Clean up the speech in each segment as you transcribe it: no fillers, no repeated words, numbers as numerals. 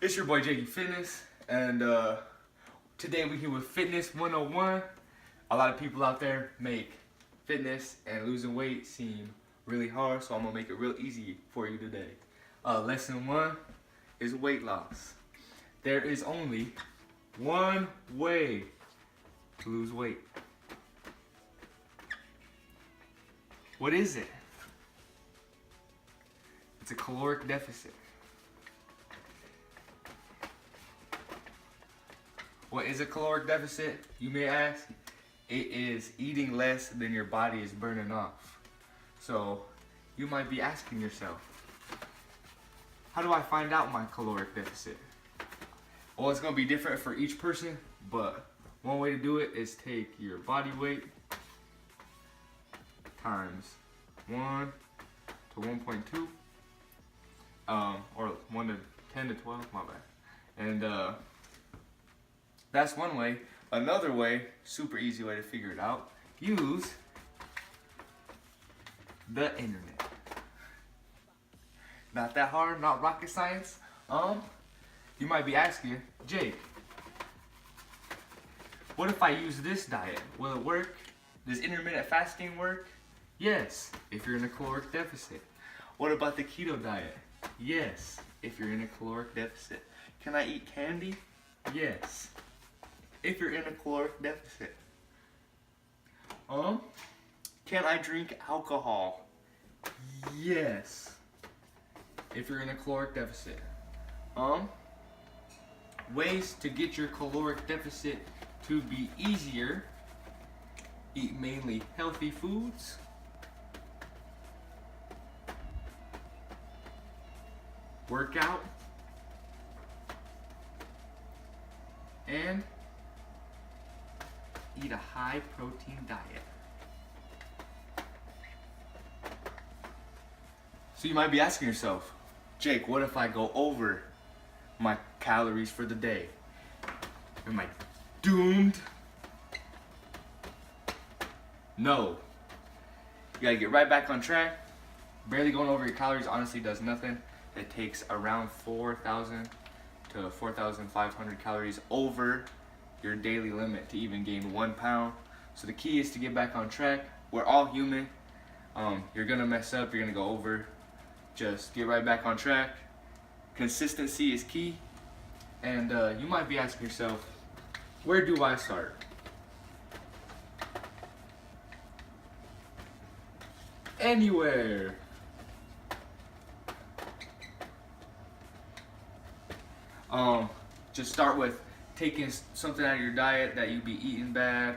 It's your boy Jakey Fitness, and today we're here with Fitness 101. A lot of people out there make fitness and losing weight seem really hard, so I'm gonna make it real easy for you today. Lesson 1 is weight loss. There is only one way to lose weight. What is it? It's a caloric deficit. What is a caloric deficit, you may ask? It is eating less than your body is burning off. So you might be asking yourself, how do I find out my caloric deficit? Well, it's gonna be different for each person, but one way to do it is take your body weight times 1 to 1.2, or 1 to 10 to 12, my bad. And that's one way. Another way, super easy way to figure it out, use the internet. Not that hard, not rocket science. You might be asking, Jake, what if I use this diet? Will it work? Does intermittent fasting work? Yes, if you're in a caloric deficit. What about the keto diet? Yes, if you're in a caloric deficit. Can I eat candy? Yes, if you're in a caloric deficit. Can I drink alcohol? Yes, if you're in a caloric deficit. Ways to get your caloric deficit to be easier: eat mainly healthy foods, work out, and eat a high protein diet. So you might be asking yourself, Jake, what if I go over my calories for the day? Am I doomed? No. You gotta get right back on track. Barely going over your calories honestly does nothing. It takes around 4,000 to 4,500 calories over your daily limit to even gain 1 pound. So the key is to get back on track. We're all human. You're gonna mess up, you're gonna go over. Just get right back on track. Consistency is key. And you might be asking yourself, where do I start? Anywhere. Just start with taking something out of your diet that you be eating bad,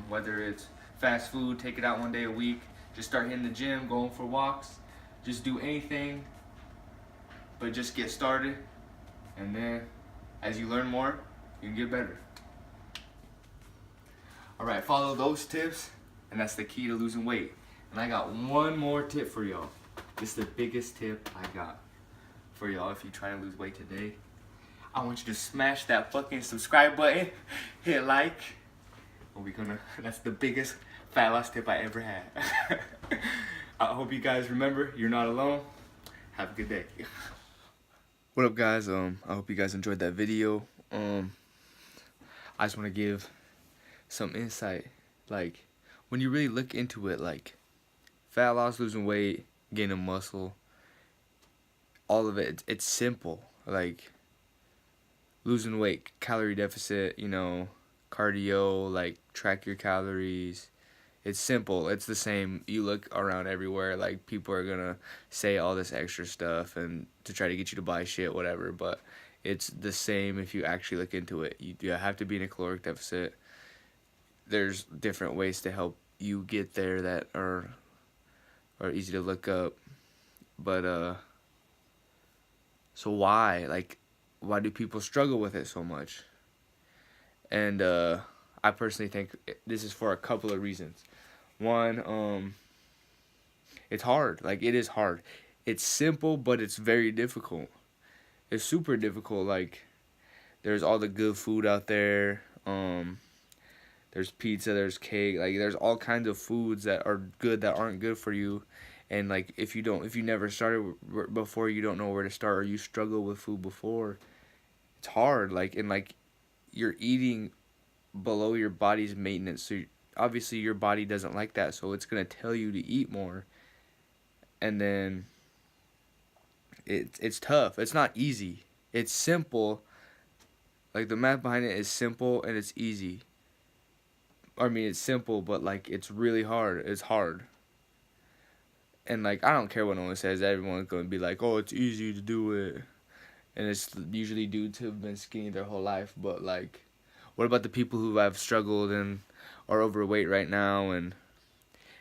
whether it's fast food, take it out 1 day a week. Just start hitting the gym, going for walks. Just do anything, but just get started. And then as you learn more, you can get better. All right, follow those tips, and that's the key to losing weight. And I got one more tip for y'all. This is the biggest tip I got for y'all if you're trying to lose weight today. I want you to smash that fucking subscribe button, hit like, and that's the biggest fat loss tip I ever had. I hope you guys remember, you're not alone. Have a good day. What up, guys? I hope you guys enjoyed that video. I just want to give some insight. Like, when you really look into it, like fat loss, losing weight, gaining muscle, all of it, it's simple. Like losing weight, calorie deficit, cardio, like track your calories. It's simple. It's the same. You look around everywhere, like people are gonna say all this extra stuff and to try to get you to buy shit, whatever, but it's the same if you actually look into it. You have to be in a caloric deficit. There's different ways to help you get there that are easy to look up. But so why do people struggle with it so much? And I personally think this is for a couple of reasons. One, it's hard. Like, it is hard. It's simple, but it's very difficult. It's super difficult. Like, there's all the good food out there. There's pizza, there's cake. Like, there's all kinds of foods that are good that aren't good for you. And like, if you never started before, you don't know where to start, or you struggle with food before, it's hard, like, and like you're eating below your body's maintenance, so obviously your body doesn't like that, so it's gonna tell you to eat more, and then it's tough. It's not easy. It's simple. Like, the math behind it is simple and it's easy. I mean, it's simple, but like it's really hard. It's hard. And like, I don't care what no one says. Everyone's gonna be like, "Oh, it's easy to do it," and it's usually dudes who've been skinny their whole life. But like, what about the people who have struggled and are overweight right now? And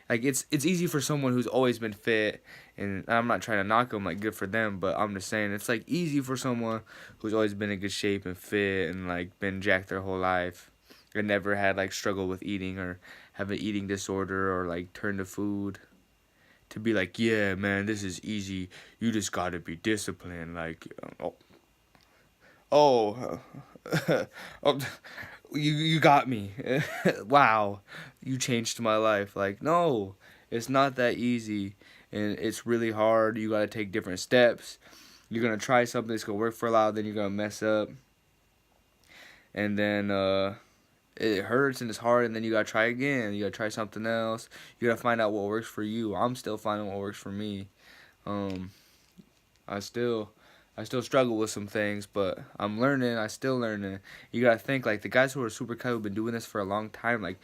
like, it's easy for someone who's always been fit, and I'm not trying to knock them. Like, good for them, but I'm just saying it's like easy for someone who's always been in good shape and fit and like been jacked their whole life and never had like struggle with eating or have an eating disorder or like turn to food, to be like, yeah, man, this is easy. You just gotta be disciplined. Like, oh, oh, you got me. Wow, you changed my life. Like, no, it's not that easy, and it's really hard. You gotta take different steps. You're gonna try something that's gonna work for a while, then you're gonna mess up, and then it hurts and it's hard, and then you gotta try again. You gotta try something else. You gotta find out what works for you. I'm still finding what works for me. Um, I still struggle with some things, but I'm learning. I still learning. You gotta think, like, the guys who are super cut who've been doing this for a long time, like,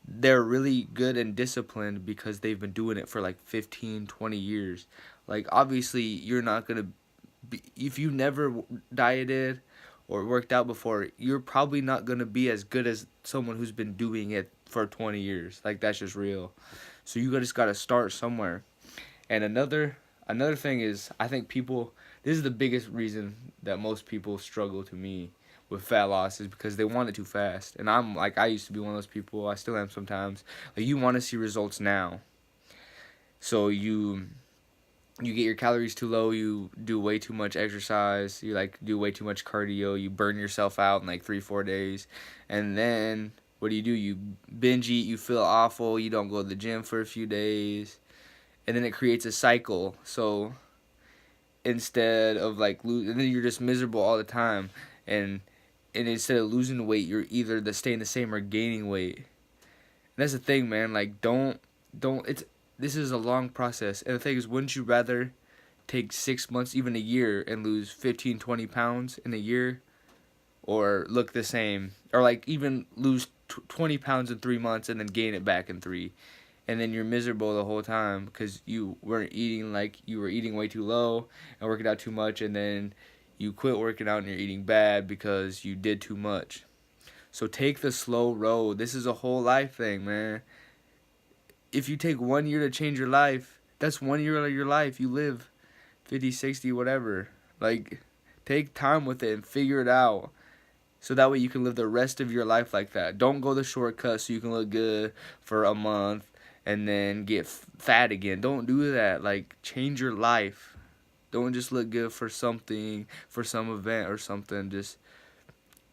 they're really good and disciplined because they've been doing it for like 15, 20 years. Like, obviously, you're not gonna be, if you never dieted or worked out before, you're probably not gonna be as good as someone who's been doing it for 20 years. Like, that's just real. So you just gotta start somewhere. And another thing is, I think people, this is the biggest reason that most people struggle, to me, with fat loss, is because they want it too fast. And I'm like, I used to be one of those people. I still am sometimes. Like, you want to see results now. So you get your calories too low, you do way too much exercise, you like do way too much cardio, you burn yourself out in like 3-4 days, and then what do? You binge eat, you feel awful, you don't go to the gym for a few days, and then it creates a cycle. So instead of like and then you're just miserable all the time, and instead of losing weight, you're either staying the same or gaining weight. And that's the thing, man. Like, don't it's this is a long process. And the thing is, wouldn't you rather take 6 months, even a year, and lose 15, 20 pounds in a year, or look the same, or like even lose 20 pounds in 3 months and then gain it back in 3, and then you're miserable the whole time because you weren't eating, like, you were eating way too low and working out too much, and then you quit working out and you're eating bad because you did too much. So take the slow road. This is a whole life thing, man. If you take 1 year to change your life, that's 1 year of your life. You live 50, 60, whatever. Like, take time with it and figure it out, so that way you can live the rest of your life like that. Don't go the shortcut so you can look good for a month and then get fat again. Don't do that. Like, change your life. Don't just look good for something, for some event or something. Just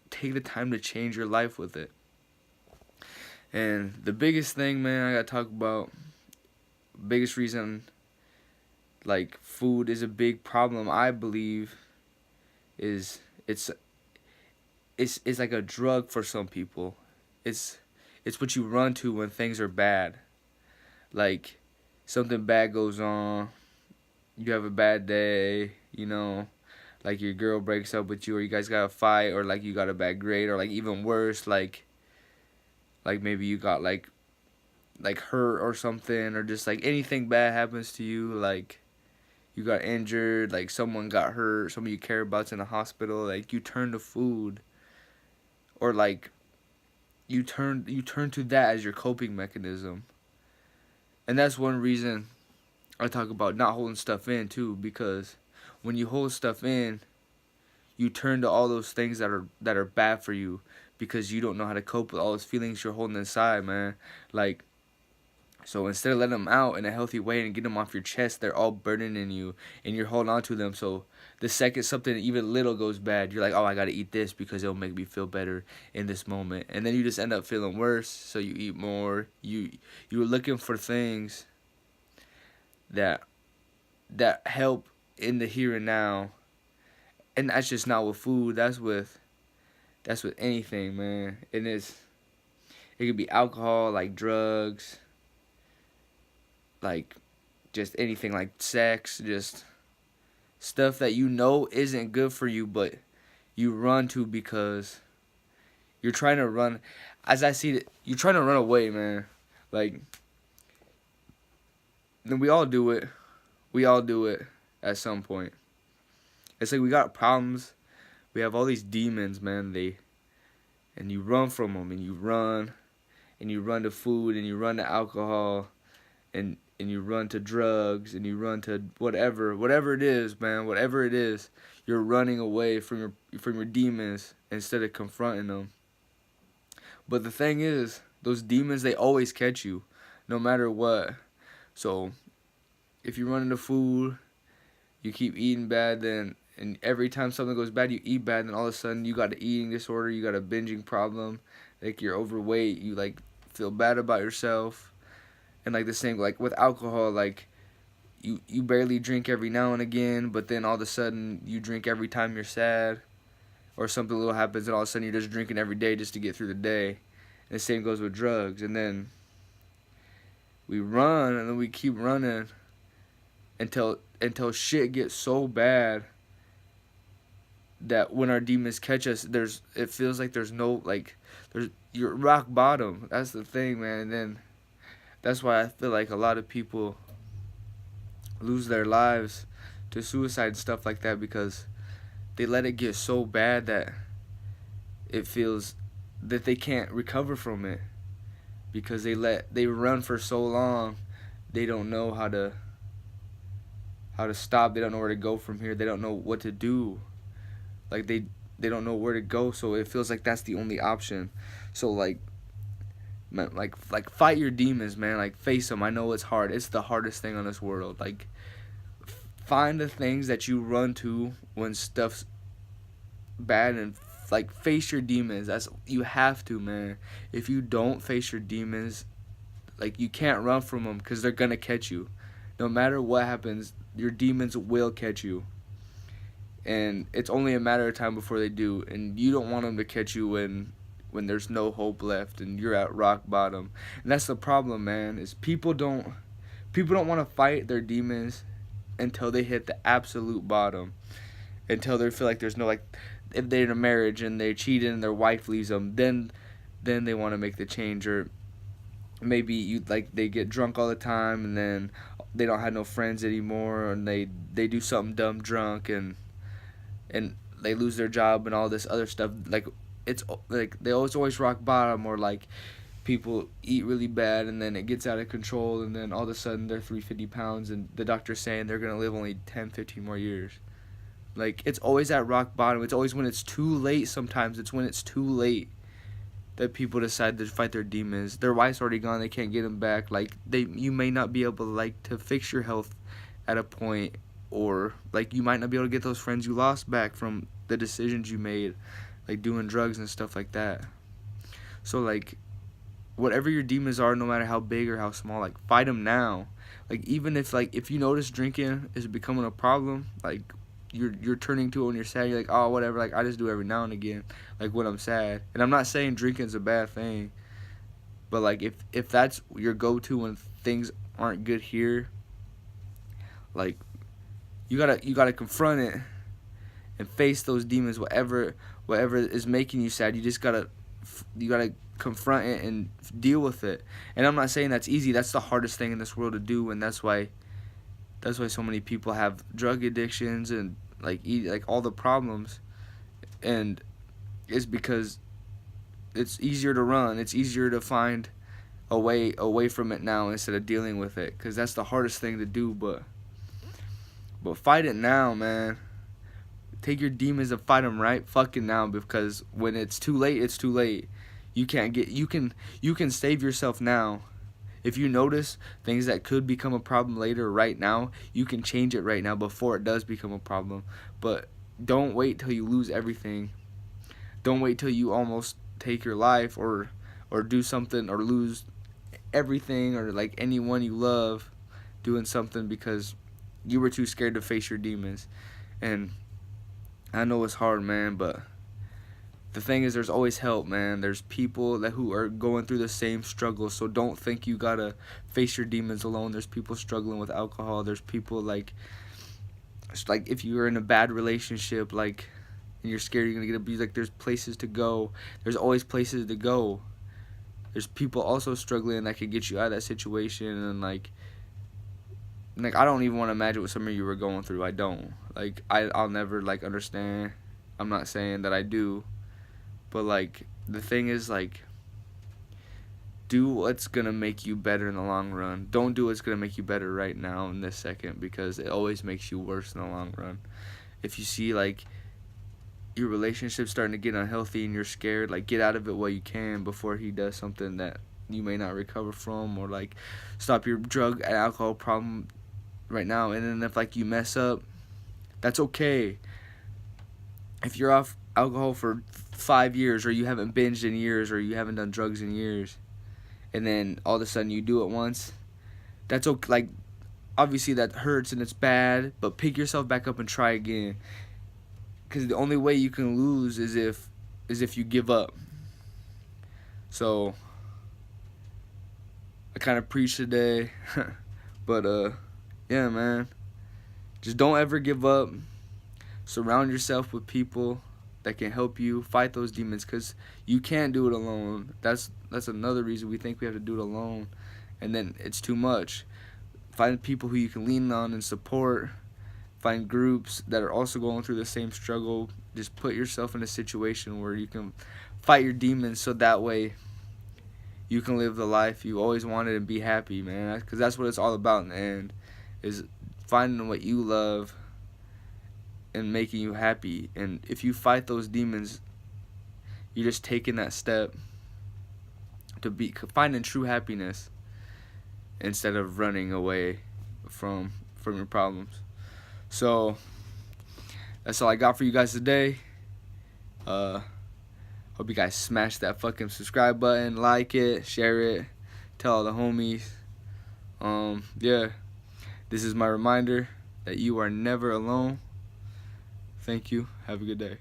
take the time to change your life with it. And the biggest thing, man, I gotta talk about, biggest reason, like, food is a big problem, I believe, is it's like a drug for some people. It's what you run to when things are bad. Like, something bad goes on, you have a bad day, like your girl breaks up with you, or you guys got a fight, or like you got a bad grade, or like even worse, like maybe you got like hurt or something, or just like anything bad happens to you, like you got injured, like someone got hurt, someone you care about's in the hospital, like you turn to food, or like you turn to that as your coping mechanism. And that's one reason I talk about not holding stuff in too, because when you hold stuff in, you turn to all those things that are bad for you, because you don't know how to cope with all those feelings you're holding inside, man. Like, so instead of letting them out in a healthy way and get them off your chest, they're all burdening you, and you're holding on to them. So the second something even little goes bad, you're like, oh, I gotta eat this because it'll make me feel better in this moment. And then you just end up feeling worse, so you eat more. You're looking for things that help in the here and now, And that's just not with food. That's with anything, man. And it could be alcohol, like drugs, like just anything, like sex, just stuff that you know isn't good for you, but you run to because you're trying to run. As I see it, you're trying to run away, man. Like, then we all do it. We all do it at some point. It's like we got problems. We have all these demons, man. And you run from them, and you run to food, and you run to alcohol, and you run to drugs, and you run to whatever it is, man. Whatever it is, you're running away from your demons instead of confronting them. But the thing is, those demons, they always catch you, no matter what. So if you run into food, you keep eating bad, and every time something goes bad, you eat bad, and all of a sudden you got an eating disorder, you got a binging problem, like you're overweight, you like feel bad about yourself. And like the same, like with alcohol, like you barely drink every now and again, but then all of a sudden you drink every time you're sad, or something little happens, and all of a sudden you're just drinking every day just to get through the day. And the same goes with drugs. And then we run, and then we keep running until shit gets so bad that when our demons catch us, it feels like you're rock bottom. That's the thing, man. And then that's why I feel like a lot of people lose their lives to suicide and stuff like that, because they let it get so bad that it feels that they can't recover from it, because they run for so long, they don't know how to stop. They don't know where to go from here. They don't know what to do. Like they don't know where to go, so it feels like that's the only option. So like, man, like fight your demons, man. Like face them. I know it's hard. It's the hardest thing on this world. Like find the things that you run to when stuff's bad, and like face your demons. You have to, man. If you don't face your demons, like you can't run from them, because they're gonna catch you. No matter what happens, your demons will catch you. And it's only a matter of time before they do. And you don't want them to catch you when there's no hope left and you're at rock bottom. And that's the problem, man, is people don't want to fight their demons until they hit the absolute bottom. Until they feel like there's no, like, if they're in a marriage and they're cheating and their wife leaves them, then they want to make the change. Or maybe they get drunk all the time, and then they don't have no friends anymore, and they do something dumb drunk, and they lose their job and all this other stuff. Like, it's like they always rock bottom. Or like people eat really bad, and then it gets out of control, and then all of a sudden they're 350 pounds, and the doctor's saying they're gonna live only 10, 15 more years. Like, it's always at rock bottom. It's always when it's too late. Sometimes it's when it's too late that people decide to fight their demons. Their wife's already gone. They can't get them back. Like, you may not be able to fix your health at a point, or like you might not be able to get those friends you lost back from the decisions you made, like doing drugs and stuff like that. So like, whatever your demons are, no matter how big or how small, like fight them now. Like, even if you notice drinking is becoming a problem, like you're turning to it when you're sad, you're like, oh, whatever, like I just do it every now and again, like when I'm sad. And I'm not saying drinking's a bad thing, but like if that's your go-to when things aren't good here, like you gotta confront it and face those demons. Whatever is making you sad, you gotta confront it and deal with it. And I'm not saying that's easy. That's the hardest thing in this world to do, and that's why so many people have drug addictions and like all the problems. And it's because it's easier to run. It's easier to find a way away from it now instead of dealing with it, because that's the hardest thing to do. But fight it now, man. Take your demons and fight them right fucking now, because when it's too late, it's too late. You can save yourself now. If you notice things that could become a problem later, right now, you can change it right now before it does become a problem. But don't wait till you lose everything. Don't wait till you almost take your life, or do something, or lose everything, or like anyone you love, doing something because you were too scared to face your demons. And I know it's hard, man, but the thing is, there's always help, man. There's people who are going through the same struggle, so don't think you gotta face your demons alone. There's people struggling with alcohol. There's people like if you're in a bad relationship, like, and you're scared you're gonna get abused, like, there's places to go. There's always places to go. There's people also struggling that can get you out of that situation, and like I don't even want to imagine what some of you were going through. I don't. Like, I'll never like understand. I'm not saying that I do. But like the thing is, like, do what's gonna make you better in the long run. Don't do what's gonna make you better right now in this second, because it always makes you worse in the long run. If you see like your relationship starting to get unhealthy and you're scared, like, get out of it while you can before he does something that you may not recover from, or like stop your drug and alcohol problem right now. And then if like you mess up, that's okay. If you're off alcohol for 5 years, or you haven't binged in years, or you haven't done drugs in years, and then all of a sudden you do it once, that's okay. Like, obviously that hurts and it's bad, but pick yourself back up and try again, because the only way you can lose is if you give up. So I kind of preached today. But yeah, man, just don't ever give up. Surround yourself with people that can help you fight those demons, because you can't do it alone. That's another reason we think we have to do it alone, and then it's too much. Find people who you can lean on and support. Find groups that are also going through the same struggle. Just put yourself in a situation where you can fight your demons, so that way you can live the life you always wanted and be happy, man. Because that's what it's all about in the end, is finding what you love and making you happy. And if you fight those demons, you're just taking that step to be finding true happiness, instead of running away from your problems. So that's all I got for you guys today. Hope you guys smash that fucking subscribe button, like it, share it, tell all the homies. Yeah, this is my reminder that you are never alone. Thank you. Have a good day.